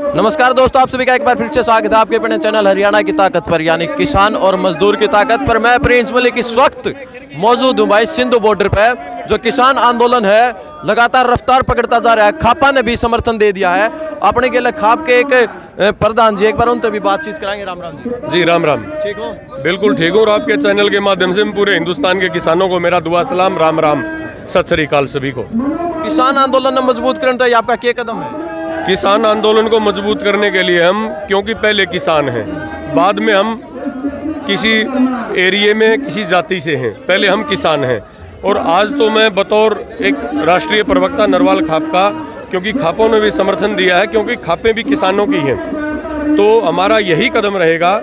नमस्कार दोस्तों, आप सभी का एक बार फिर से स्वागत है आपके अपने चैनल हरियाणा की ताकत पर, यानी किसान और मजदूर की ताकत पर। मैं प्रिंस मलिक इस वक्त मौजूद हूँ भाई सिंधु बॉर्डर पे। जो किसान आंदोलन है लगातार रफ्तार पकड़ता जा रहा है। खापा ने भी समर्थन दे दिया है अपने के लिए। खाप के एक प्रधान जी, एक बार उनसे भी बातचीत कराएंगे। राम राम जी। राम राम। ठीक हो? बिल्कुल ठीक हूँ। और आपके चैनल के माध्यम से पूरे हिंदुस्तान के किसानों को मेरा दुआ सलाम, राम राम, सत श्री अकाल सभी को। किसान आंदोलन मजबूत करने तो आपका क्या कदम है? किसान आंदोलन को मजबूत करने के लिए हम, क्योंकि पहले किसान हैं, बाद में हम किसी एरिया में किसी जाति से हैं, पहले हम किसान हैं। और आज तो मैं बतौर एक राष्ट्रीय प्रवक्ता नरवाल खाप का, क्योंकि खापों ने भी समर्थन दिया है, क्योंकि खापें भी किसानों की हैं, तो हमारा यही कदम रहेगा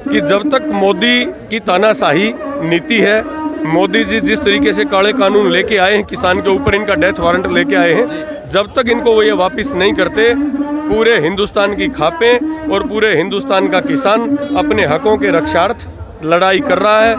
कि जब तक मोदी की तानाशाही नीति है, मोदी जी जिस तरीके से काले कानून लेके आए हैं, किसान के ऊपर इनका डेथ वारंट लेके आए हैं, जब तक इनको वो ये वापस नहीं करते, पूरे हिंदुस्तान की खापें और पूरे हिंदुस्तान का किसान अपने हकों के रक्षार्थ लड़ाई कर रहा है,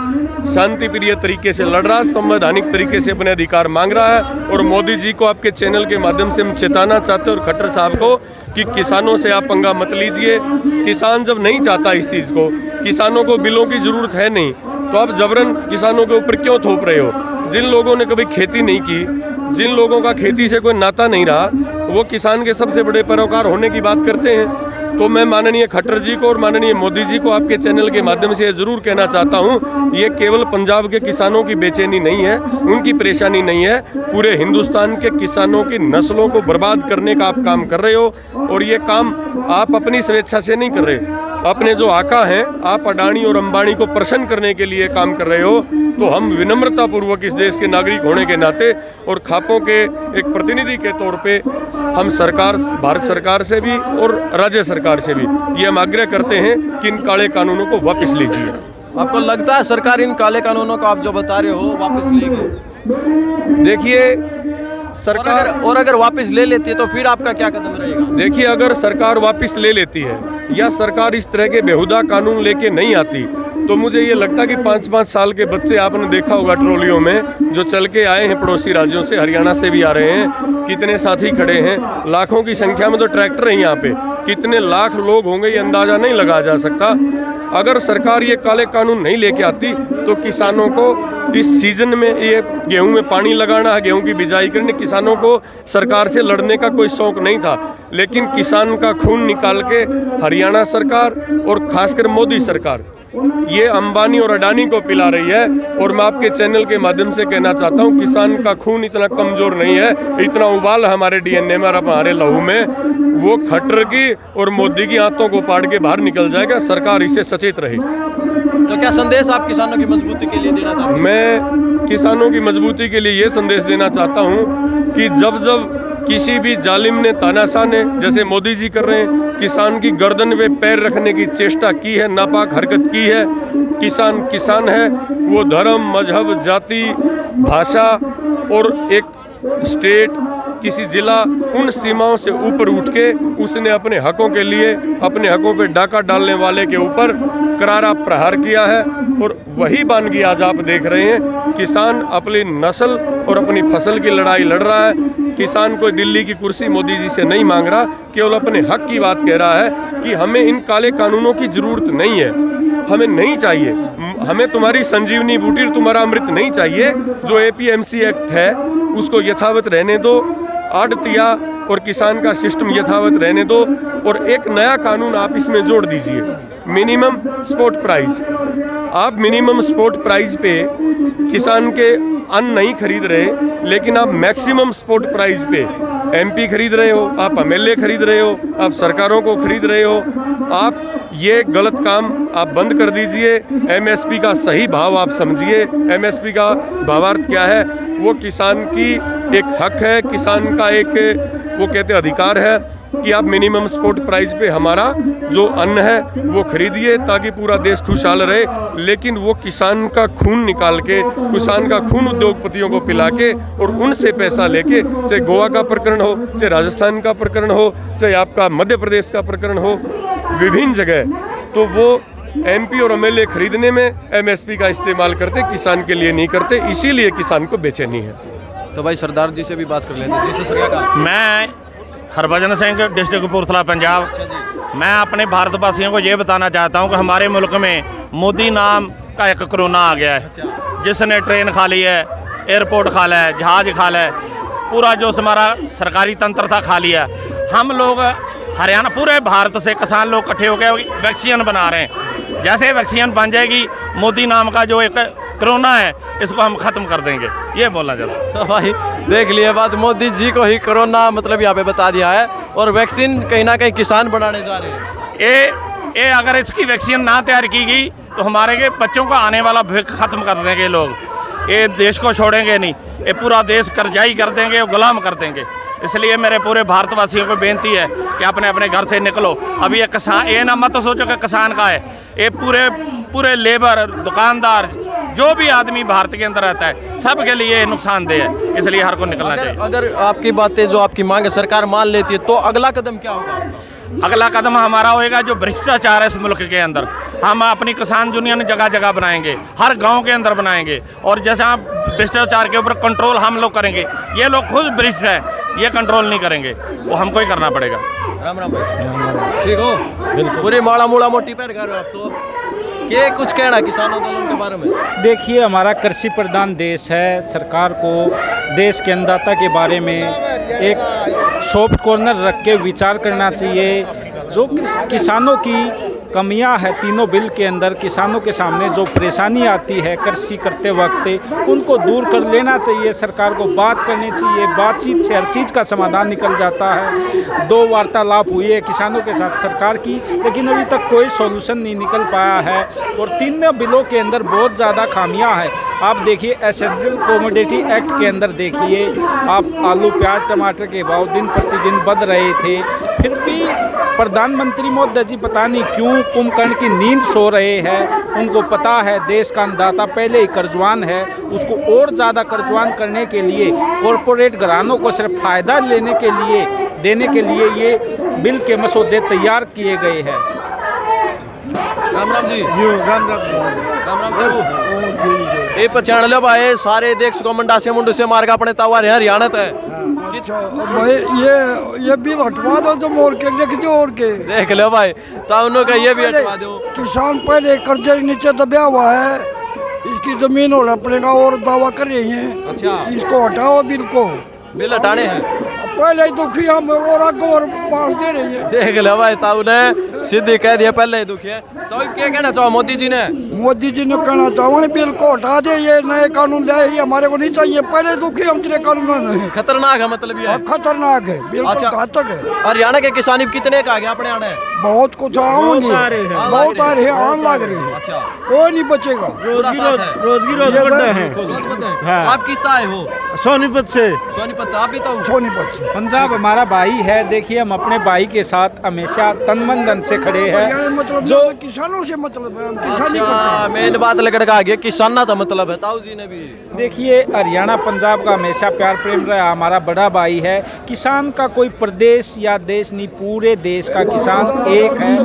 शांति प्रिय तरीके से लड़ रहा है, संवैधानिक तरीके से अपने अधिकार मांग रहा है। और मोदी जी को आपके चैनल के माध्यम से हम चेताना चाहते हैं, और खट्टर साहब को, कि किसानों से आप पंगा मत लीजिए। किसान जब नहीं चाहता इस चीज़ को, किसानों को बिलों की ज़रूरत है नहीं, तो आप जबरन किसानों के ऊपर क्यों थोप रहे हो? जिन लोगों ने कभी खेती नहीं की, जिन लोगों का खेती से कोई नाता नहीं रहा, वो किसान के सबसे बड़े पैरोकार होने की बात करते हैं। तो मैं माननीय खट्टर जी को और माननीय मोदी जी को आपके चैनल के माध्यम से ज़रूर कहना चाहता हूँ, ये केवल पंजाब के किसानों की बेचैनी नहीं है, उनकी परेशानी नहीं है, पूरे हिंदुस्तान के किसानों की नस्लों को बर्बाद करने का आप काम कर रहे हो। और ये काम आप अपनी स्वेच्छा से नहीं कर रहे, अपने जो आका हैं, आप अडानी और अंबानी को प्रसन्न करने के लिए काम कर रहे हो। तो हम विनम्रतापूर्वक इस देश के नागरिक होने के नाते और खापों के एक प्रतिनिधि के तौर पे हम सरकार, भारत सरकार से भी और राज्य सरकार से भी ये हम आग्रह करते हैं कि इन काले कानूनों को वापस लीजिए। आपको लगता है सरकार इन काले कानूनों को आप जो बता रहे हो वापस लेगी? देखिए सरकार, और अगर वापस ले लेती है तो फिर आपका क्या कदम रहेगा? देखिए, अगर सरकार वापस ले लेती है या सरकार इस तरह के बेहुदा कानून लेके नहीं आती, तो मुझे ये लगता है कि 5-5 साल के बच्चे आपने देखा होगा ट्रॉलियों में जो चल के आए हैं पड़ोसी राज्यों से, हरियाणा से भी आ रहे हैं, कितने साथी खड़े हैं, लाखों की संख्या में तो ट्रैक्टर हैं यहाँ पे, कितने लाख लोग होंगे ये अंदाज़ा नहीं लगाया जा सकता। अगर सरकार ये काले कानून नहीं लेके आती तो किसानों को इस सीजन में ये गेहूं में पानी लगाना है, गेहूं की बिजाई करनी, किसानों को सरकार से लड़ने का कोई शौक नहीं था। लेकिन किसान का खून निकाल के हरियाणा सरकार और खासकर मोदी सरकार ये अंबानी और अडानी को पिला रही है। और मैं आपके चैनल के माध्यम से कहना चाहता हूँ, किसान का खून इतना कमज़ोर नहीं है, इतना उबाल हमारे डीएनए में, हमारे लहू में, वो खट्टर की और मोदी की आंतों को पाड़ के बाहर निकल जाएगा। सरकार इसे सचेत रहे। तो क्या संदेश आप किसानों की मजबूती के लिए देना चाहते हैं? मैं किसानों की मजबूती के लिए ये संदेश देना चाहता हूँ कि जब जब किसी भी जालिम ने, तानाशाह ने, जैसे मोदी जी कर रहे हैं, किसान की गर्दन पे पैर रखने की चेष्टा की है, नापाक हरकत की है, किसान किसान है, वो धर्म, मजहब, जाति, भाषा और एक स्टेट, किसी जिला, उन सीमाओं से ऊपर उठ के उसने अपने हकों के लिए, अपने हकों पे डाका डालने वाले के ऊपर करारा प्रहार किया है। और वही बानगी आज आप देख रहे हैं। किसान अपनी नस्ल और अपनी फसल की लड़ाई लड़ रहा है। किसान कोई दिल्ली की कुर्सी मोदी जी से नहीं मांग रहा, केवल अपने हक की बात कह रहा है कि हमें इन काले कानूनों की ज़रूरत नहीं है, हमें नहीं चाहिए, हमें तुम्हारी संजीवनी बूटी, तुम्हारा अमृत नहीं चाहिए। जो APMC एक्ट है उसको यथावत रहने दो, आड़तिया और किसान का सिस्टम यथावत रहने दो, और एक नया कानून आप इसमें जोड़ दीजिए, मिनिमम सपोर्ट प्राइस। आप मिनिमम सपोर्ट प्राइस पे किसान के अन्न नहीं खरीद रहे, लेकिन आप मैक्सिमम सपोर्ट प्राइस पे MP खरीद रहे हो, आप MLA खरीद रहे हो, आप सरकारों को खरीद रहे हो। आप ये गलत काम आप बंद कर दीजिए। MSP का सही भाव आप समझिए। MSP का भावार्थ क्या है? वो किसान की एक हक है, किसान का एक, वो कहते हैं, अधिकार है कि आप मिनिमम सपोर्ट प्राइस पे हमारा जो अन्न है वो खरीदिए, ताकि पूरा देश खुशहाल रहे। लेकिन वो किसान का खून निकाल के, किसान का खून उद्योगपतियों को पिला के और उनसे पैसा लेके, चाहे गोवा का प्रकरण हो, चाहे राजस्थान का प्रकरण हो, चाहे आपका मध्य प्रदेश का प्रकरण हो, विभिन्न जगह, तो वो MP और MLA खरीदने में MSP का इस्तेमाल करते, किसान के लिए नहीं करते, इसीलिए किसान को बेचैनी है। तो भाई सरदार जी से भी बात कर लेते हैं। जी सर, क्या कहा? मैं हरभजन सिंह, डिस्ट्रिक्ट कपूरथला, पंजाब। मैं अपने भारतवासियों को ये बताना चाहता हूँ कि हमारे मुल्क में मोदी नाम का एक कोरोना आ गया है, जिसने ट्रेन खा ली है, एयरपोर्ट खा लिया है, जहाज खा लिया है, पूरा जो हमारा सरकारी तंत्र था खा लिया। हम लोग हरियाणा, पूरे भारत से किसान लोग इकट्ठे होकर वैक्सीन बना रहे हैं। जैसे वैक्सीन बन जाएगी, मोदी नाम का जो एक कोरोना है, इसको हम ख़त्म कर देंगे, ये बोलना चाहता हूँ। तो भाई देख लिए बात, मोदी जी को ही कोरोना मतलब यहाँ पे बता दिया है, और वैक्सीन कहीं ना कहीं किसान बनाने जा रहे हैं। ये अगर इसकी वैक्सीन ना तैयार की गई तो हमारे के बच्चों का आने वाला भविष्य ख़त्म कर देंगे लोग। ये देश को छोड़ेंगे नहीं, ये पूरा देश कर्जाई कर देंगे, गुलाम कर देंगे। इसलिए मेरे पूरे भारतवासियों को बेनती है कि अपने अपने घर से निकलो। अभी ये किसान, ये ना मत सोचो कि किसान का है, ये पूरे लेबर, दुकानदार, जो भी आदमी भारत के अंदर रहता है, सब के लिए नुकसानदेह है। इसलिए हर को निकलना चाहिए। अगर आपकी बातें, जो आपकी मांग है, सरकार मान लेती है, तो अगला कदम क्या होगा? अगला कदम हमारा होएगा जो भ्रष्टाचार है इस मुल्क के अंदर, हम अपनी किसान यूनियन जगह जगह बनाएंगे, हर गांव के अंदर बनाएंगे, और जैसा भ्रष्टाचार के ऊपर कंट्रोल हम लोग करेंगे। ये लोग खुद भ्रष्ट हैं, ये कंट्रोल नहीं करेंगे, वो हमको ही करना पड़ेगा। राम राम भाई, ठीक हो? बिल्कुल। पूरी माड़ा मूड़ा मोटी पैर कर रहे हो आप तो। क्या कुछ कहना किसान आंदोलन के बारे में? देखिए, हमारा कृषि प्रधान देश है। सरकार को देश के अन्नदाता के बारे में एक सॉफ्ट कॉर्नर रख के विचार करना चाहिए। जो किसानों की कमियां है तीनों बिल के अंदर, किसानों के सामने जो परेशानी आती है कृषि करते वक्त, उनको दूर कर लेना चाहिए। सरकार को बात करनी चाहिए, बातचीत से हर चीज़ का समाधान निकल जाता है। 2 वार्तालाप हुई है किसानों के साथ सरकार की, लेकिन अभी तक कोई सॉल्यूशन नहीं निकल पाया है, और तीनों बिलों के अंदर बहुत ज़्यादा खामियां हैं। आप देखिए, एसेंशियल कमोडिटी एक्ट के अंदर देखिए, आप आलू, प्याज, टमाटर के भाव दिन प्रतिदिन बढ़ रहे थे, फिर भी प्रधानमंत्री मोदी जी पता नहीं क्यों कुंभकर्ण की नींद सो रहे हैं। उनको पता है देश का अन्नदाता पहले ही कर्जवान है, उसको और ज़्यादा कर्जवान करने के लिए, कॉरपोरेट घरानों को सिर्फ फ़ायदा देने के लिए ये बिल के मसौदे तैयार किए गए हैं। राम राम जी। राम राम राम राम। ये पहचान लो भाई, सारे देख सको मंडा से मुंडू से मार का अपने तवार है हरियाणा है। भाई ये बिल हटवा दो, तुम और के लिख दो, और के देख लो भाई, तो का ये भी हटवा दो। किसान पहले कर्जे के नीचे दबा हुआ है, इसकी जमीन और अपने का और दावा कर रहे हैं। अच्छा, इसको हटाओ, बिल को, बिल हटाने हैं। पहले ही दुखी हम और आगे और पास दे रही है। देख लो भाई, ताऊ ने सीधी कह दिया पहले ही दुखी है। तो अब क्या कहना चाहो मोदी जी ने? मोदी जी ने कहना चाहो बिल को हटा दे, ये नए कानून लाए, ये हमारे को नहीं चाहिए। पहले दुखी हम तेरे कानून में खतरनाक है, मतलब ये खतरनाक है, बिल्कुल अच्छा, घातक है। हरियाणा के किसान कितने का गया अपने आने? बहुत कुछ आऊंगी, बहुत आ रहे हैं, आन लग रही है। अच्छा, कोई नहीं बचेगा। आप कितना आए हो? सोनीपत से। सोनीपत, आप भी तो सोनीपत से। पंजाब हमारा भाई है। देखिए, हम अपने भाई के साथ हमेशा तन मन धन से खड़े हैं। मतलब जो किसानों से मतलब है, हम किसानी अच्छा, करते हैं। मेन बात लकड़ का आ गया, किसाना था मतलब है। ताऊ जी ने भी देखिए, हरियाणा पंजाब का हमेशा प्यार प्रेम रहा, हमारा बड़ा भाई है। किसान का कोई प्रदेश या देश नहीं, पूरे देश का किसान एक है।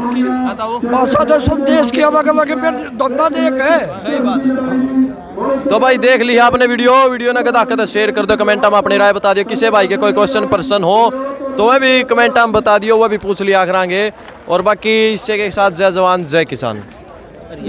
भाषा तो सब देश के अलग अलग है, फिर धंधा देख है। सही बात है। तो भाई देख लिया आपने वीडियो ने गदा कदा शेयर कर दो, कमेंट में अपनी राय बता दियो। किसी भाई के कोई क्वेश्चन पर्सन हो तो वह भी कमेंट में बता दियो, वह भी पूछ लिया करांगे। और बाकी इससे के साथ जय जवान जय किसान।